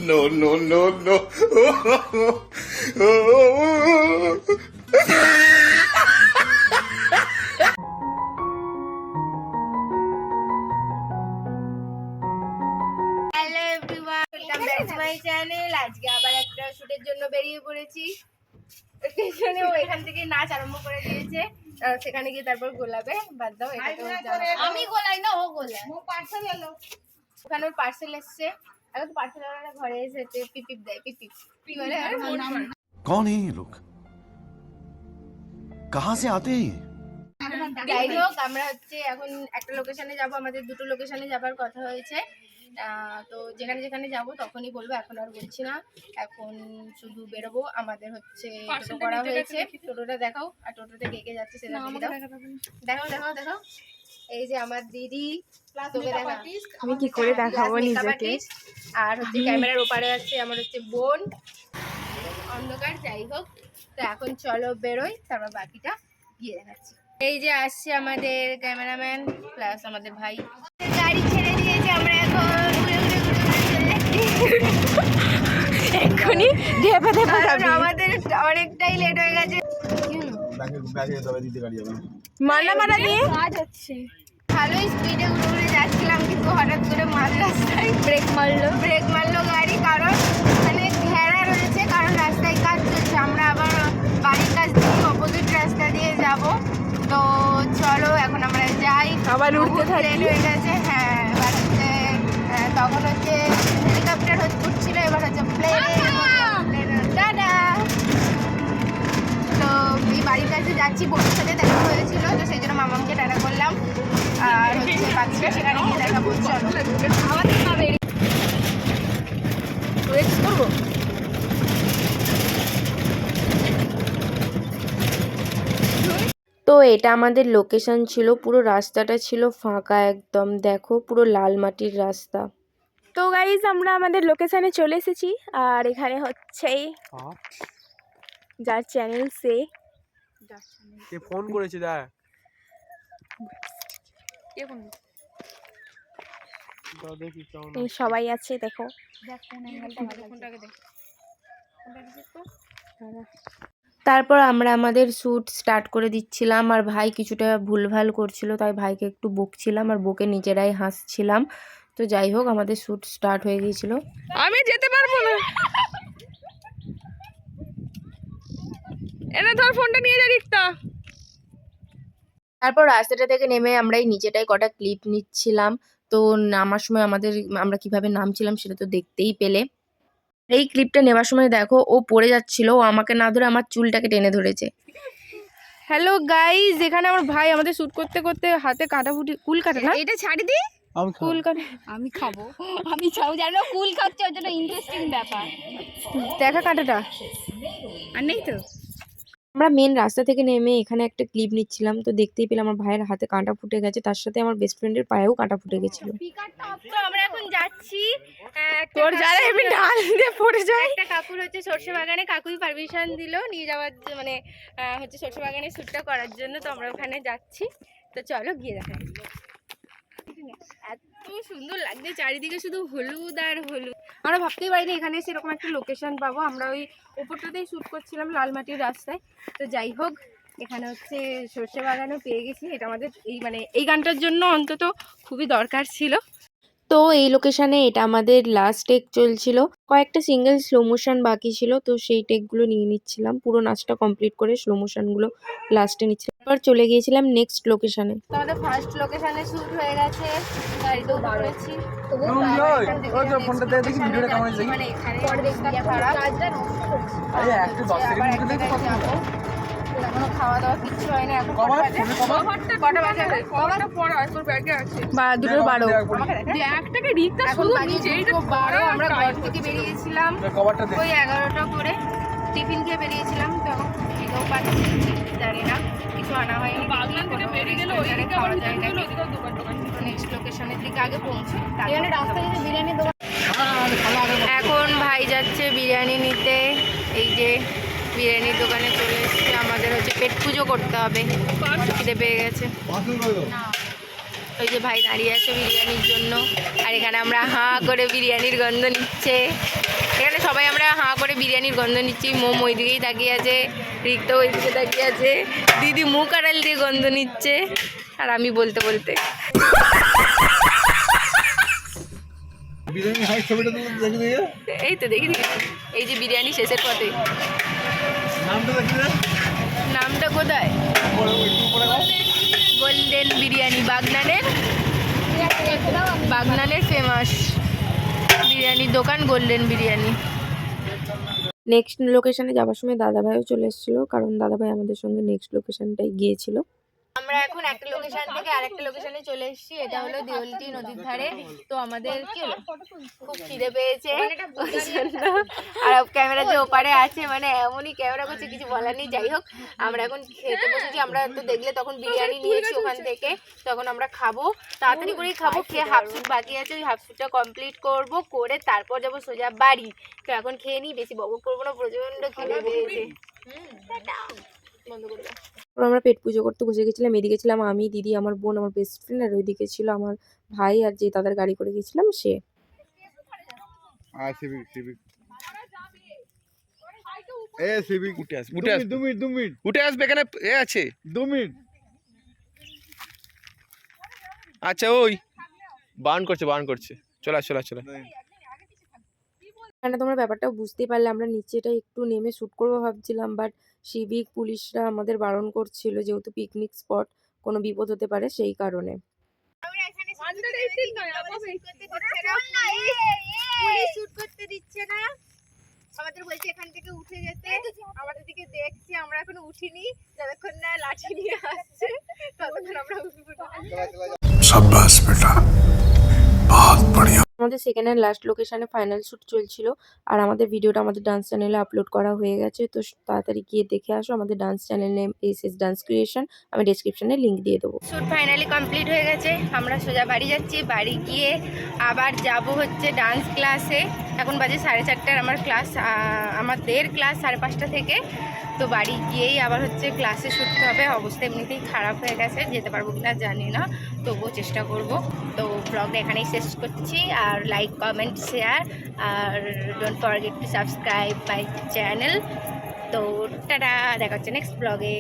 no, no, no, no. Hello everyone, welcome back to my channel. আজকে আবার একটা শুটের জন্য বেরিয়ে পড়েছি। স্টেশনে ও এখান থেকে নাচ আরম্ভ করে দিয়েছে, সেখানে গিয়ে তারপর গোলাবে। বাদ দাও, আমি গোলাই না, ও গোলায়। পার্সেল এলো, ওখানে ওর পার্সেল এসছে। এখন তো পার্সেল ওরা ঘরে এসেছে, পিপিপ দেয়, পিপিপ কি বলে। कौन है ये लोग कहाँ से आते हैं ये যাই হোক, আমরা হচ্ছে এখন একটা লোকেশনে যাব। আমাদের দুটো লোকেশনে যাবার কথা হয়েছে। তো যেখানে যেখানে যাব তখনই বলবো, এখন আর বলছি না। এখন শুধু বেরোবো। আমাদের হচ্ছে টোটো করা হয়েছে। টোটোটা দেখাও, আর টোটোতে কে কে যাচ্ছে সেটা দেখাও দেখাও দেখাও। এই যে আমার দিদি, তোকে দেখা, আমি কি করে দেখাবো নিজেকে। আর হচ্ছে ক্যামেরার ওপারে আছে আমার হচ্ছে বোন, অন্ধকার। যাই হোক, তো এখন চলো বেরোই, তারপর বাকিটা গিয়ে দেখাচ্ছি। এই যে আসছে আমাদের ক্যামেরাম্যান প্লাস আমাদের ভাই। গাড়ি ছেড়ে দিয়েছে, আমরা এখন উড়ে উড়ে উড়ে উড়ে চলে যাচ্ছি। এক্ষুনি ঢেপে ঢেপে যাবি। আমাদের অনেকটাই লেট হয়ে গেছে। মানা দিয়ে কাজ হচ্ছে। ভালোই স্পিডে উড়ে উড়ে যাচ্ছিলাম, কিন্তু হঠাৎ করে মাঝ রাস্তায় ব্রেক মারলো গাড়ি। কারণ মানে ঘেরা রয়েছে, কারণ রাস্তায় কাজ চলছে। আমরা আবার বাড়ির কাছ থেকে অপোজিট রাস্তা দিয়ে যাব। তো চলো এখন আমরা যাই। আবার উঠতে থাকি। লেট হয়ে গেছে। হ্যাঁ, এবার হচ্ছে তখন হচ্ছে হেলিকপ্টার উঠছিল, এবার হচ্ছে প্লেন। টাটা। তো এই বাড়ির কাছে যাচ্ছি, বোনের সাথে দেখা হয়েছিল, তো সেই জন্য মামাকে টাটা করলাম। আর হচ্ছে বাচ্চাটা সেখানে গিয়ে দেখাবো। চলো তো এটা আমাদের লোকেশন ছিল। পুরো রাস্তাটা ছিল ফাঁকা একদম, দেখো পুরো লাল মাটির রাস্তা। তো গাইজ আমরা আমাদের লোকেশনে চলে এসেছি। আর এখানে হচ্ছে যার চ্যানেল সে ফোন করেছে, দেখ এই সবাই আছে, দেখো। তারপর আমরা আমাদের শ্যুট স্টার্ট করে দিচ্ছিলাম, আর ভাই কিছুটা ভুলভাল করছিল, তাই ভাইকে একটু বকছিলাম, আর বকে নিজেরাই হাসছিলাম। তো যাই হোক, আমাদের শ্যুট স্টার্ট হয়ে গিয়েছিল। আমি যেতে পারবো না, এনে ধর ফোনটা নিয়ে যা রিক্তা। তারপর রাস্তাটা থেকে নেমে আমরা এই নিচেটায় কটা ক্লিপ নিচ্ছিলাম। তো নামার সময় আমরা কিভাবে নামছিলাম সেটা তো দেখতেই পেলে। এই ক্লিপটা নেওয়ার সময় দেখো, ও পড়ে যাচ্ছিল, ও আমাকে না ধরে আমার চুলটাকে টেনে ধরেছে। হ্যালো গাইজ, এখানে আমার ভাই আমাদের শুট করতে করতে হাতে কাটা ফুটি কুল কাটে না, এটা ছাড়ি দি। কুল কাটে। আমি খাবো, আমি ছাড়ো জানো, কুল খাচ্ছে, ওর জন্য ইন্টারেস্টিং ব্যাপার। দেখা কাটাটা আর নেই তো। আমরা মেন রাস্তা থেকে নেমে এখানে একটা ক্লিপ নিচ্ছিলাম, তো দেখতেই পেলাম আমার ভাইয়ের হাতে কাঁটা ফুটে গেছে, তার সাথে আমার বেস্ট ফ্রেন্ডের পায়েও কাঁটা ফুটে গেছিল। তো আমরা এখন যাচ্ছি। তোর যারা এমনি ঢাল দিয়ে পড়ে যায়। একটা কাকুর হচ্ছে সর্ষে বাগানে, কাকুই পারমিশন দিল নিয়ে যাওয়ার, মানে হচ্ছে সর্ষে বাগানে শ্যুটটা করার জন্য। তো আমরা ওখানে যাচ্ছি, তো চলো গিয়ে দেখা। এত সুন্দর লাগছে চারিদিকে, শুধু হলুদ আর হলুদ। আমরা ভাবতেই পারিনি এখানে সেরকম একটা লোকেশন পাবো। আমরা ওই উপরটাতেই শ্যুট করছিলাম লাল মাটির রাস্তায়। তো যাই হোক, এখানে হচ্ছে সর্ষে বাগানও পেয়ে গেছি। এটা আমাদের এই গানটার জন্য অন্তত খুবই দরকার ছিল। তো এই লোকেশনে এটা আমাদের লাস্ট টেক চলছিল, কয়েকটা সিঙ্গেল স্লো মোশন বাকি ছিল, তো সেই টেকগুলো নিয়ে নিচ্ছিলাম। পুরো নাচটা কমপ্লিট করে স্লো মোশনগুলো লাস্টে নিচ্ছিলাম। এবার চলে গিয়েছিলাম নেক্সট লোকেশনে। তো আমাদের ফার্স্ট লোকেশনে শ্যুট হয়ে গেছে, গাড়িতেও দৌড়েছি। মানে এখানে এখনো খাওয়া দাওয়া কিচ্ছু হয় না। এখন কটা বাজে? বা 2:12। এখন বাজে 2:12। আমরা ঘর থেকে বেরিয়েছিলাম ওই 11টা করে, টিফিন খেয়ে বেরিয়েছিলাম। তো এখন খেতেও পাচ্ছি, জানি না কিছু আনা হয়নি। খাওয়া যায় না। নেক্সট লোকেশনের দিকে আগে পৌঁছে, এখন ভাই যাচ্ছে বিরিয়ানি নিতে। এই যে বিরিয়ানির দোকানে চলে এসেছে। আমাদের হচ্ছে পেট পুজো করতে হবে, খিদে পেয়ে গেছে। ওই যে ভাই দাঁড়িয়ে আছে বিরিয়ানির জন্য, আর এখানে আমরা হাঁ করে বিরিয়ানির গন্ধ নিচ্ছে। এখানে সবাই আমরা হাঁ করে বিরিয়ানির গন্ধ নিচ্ছি। মোম ওই দিকেই তাকিয়ে আছে, রিক্ত ওই দিকে তাকিয়ে আছে, দিদি মুখ আড়াল দিয়ে গন্ধ নিচ্ছে, আর আমি বলতে বলতে। এই তো দেখি এই যে বিরিয়ানি শেষের পথে। নামটা কোথায়? গোল্ডেন বিরিয়ানি, বাগনানের ফেমাস বিরিয়ানির দোকান গোল্ডেন বিরিয়ানি। নেক্সট লোকেশনে যাওয়ার সময় দাদাভাইও চলে এসেছিলো, কারণ দাদাভাই আমাদের সঙ্গে নেক্সট লোকেশনটাই গিয়েছিল। আমরা এখন একটা লোকেশন থেকে আরেকটা লোকেশনে চলে এসেছি। এটা হলো দেওলটি নদীর ধারে। তো আমাদের কি হলো, খুব খিদে পেয়েছে, ওই জন্য আর ক্যামেরা যে ওপারে আছে, মানে এমনই ক্যামেরা করছে কিছু বলার নেই। যাই হোক, আমরা এখন খেতে বসেছি। আমরা তো দেখলে তখন বিরিয়ানি নিয়েছি ওখান থেকে, তখন আমরা খাবো, তাড়াতাড়ি করেই খাবো। খেয়ে হাফ স্যুট বাকি আছে, ওই হাফ স্যুটটা কমপ্লিট করবো, করে তারপর যাবো সোজা বাড়ি। তো এখন খেয়ে নিই, বেশি বকবক করবো না, প্রচন্ড খিদে পেয়েছে। বন্ধ করে দাও। আমরা পেট পুজো করতে বসে গেছিলাম। এদিকে ছিলাম আমি, দিদি, আমার বোন, আমার বেস্ট ফ্রেন্ড, আর ওইদিকে ছিল আমার ভাই আর যে দাদার গাড়ি করে গেছিলাম সে। উঠে আসবে, এখানে এ আছে 2 মিনিট। আচ্ছা, ওই বারণ করছে, চলে আস। এখানে তোমরা ব্যাপারটা বুঝতেই পারলে, আমরা নিচেটা একটু নেমে শ্যুট করবো ভাবছিলাম, বাট সিভিক পুলিশরা আমাদের বারণ করছিল, যেহেতু পিকনিক স্পট, কোনো বিপদ হতে পারে সেই কারণে। আমাদের বলছে এখান থেকে উঠে যেতে, আমাদের দিকে দেখছি, আমরা এখনো উঠিনি, যতক্ষণ না লাঠি নিয়ে আসছে ততক্ষণ আমরা উঠবো। शाबाश बेटा, बहुत बढ़िया। আমাদের সেকেন্ড অ্যান্ড লাস্ট লোকেশনে ফাইনাল শ্যুট চলছিল, আর আমাদের ভিডিওটা আমাদের ডান্স চ্যানেলে আপলোড করা হয়ে গেছে। তো তাড়াতাড়ি গিয়ে দেখে আসো। আমাদের dance channel name SS dance creation, আমি ডেসক্রিপশনে লিঙ্ক দিয়ে দেবো। শ্যুট ফাইনালি কমপ্লিট হয়ে গেছে। আমরা সোজা বাড়ি যাচ্ছি। বাড়ি গিয়ে আবার যাব হচ্ছে ডান্স ক্লাসে। এখন বাজে 4:30, আমার ক্লাস, আমাদের ক্লাস 5:30 থেকে। তো বাড়ি গিয়েই আবার হচ্ছে ক্লাসে ছুটতে হবে। অবস্থা এমনিতেই খারাপ হয়ে গেছে, যেতে পারবো কিনা জানি না, তবুও চেষ্টা করব। তো ব্লগটা এখানেই শেষ করছি। আর লাইক, কমেন্ট, শেয়ার, আর don't forget to subscribe my channel. তো টাটা, দেখা হচ্ছে নেক্সট ব্লগে।